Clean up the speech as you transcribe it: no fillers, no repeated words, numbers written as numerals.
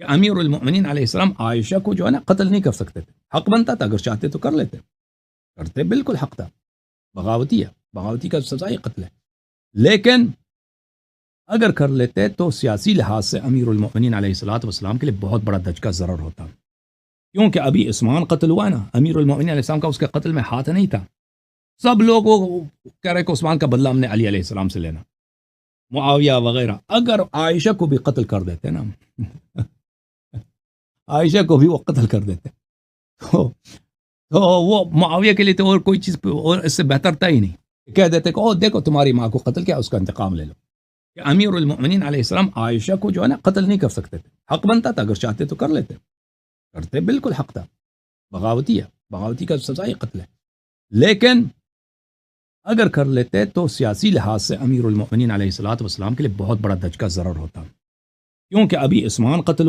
کہ امیر المؤمنین علیہ السلام عائشہ کو جو ہے نا قتل نہیں کر سکتے تھے، حق بنتا تھا، اگر چاہتے تو کر لیتے، کرتے بالکل حق تھا، بغاوتی ہے، بغاوتی کا سزا ہی قتل ہے، لیکن اگر کر لیتے تو سیاسی لحاظ سے امیر المؤمنین علیہ الصلوۃ والسلام کے لیے بہت بڑا دھچکا ضرر ہوتا، کیونکہ ابھی عثمان قتل ہوا نا، امیر المؤمنین علیہ السلام کا اس کے قتل میں ہاتھ نہیں تھا، سب لوگ وہ کہہ رہے کہ عثمان کا بدلہ ہم نے علی علیہ السلام سے لینا، معاویہ وغیرہ، اگر عائشہ کو بھی قتل کر دیتے نا عائشہ کو بھی وہ قتل کر دیتے تو تو وہ معاویہ کے لیے تو اور کوئی چیز اور اس سے بہتر تھا ہی نہیں، کہہ دیتے کہ او دیکھو تمہاری ماں کو قتل کیا، اس کا انتقام لے لو، کہ امیر المؤمنین علیہ السلام عائشہ کو جو ہے نا قتل نہیں کر سکتے تھے، حق بنتا تھا، اگر چاہتے تو کر لیتے، کرتے بالکل حق تھا، بغاوتی ہے، بغاوتی کا سزا ہی قتل ہے، لیکن اگر کر لیتے تو سیاسی لحاظ سے امیر المؤمنین علیہ الصلوۃ والسلام کے لیے بہت بڑا دھچکا ضرر ہوتا، کیونکہ ابھی عثمان قتل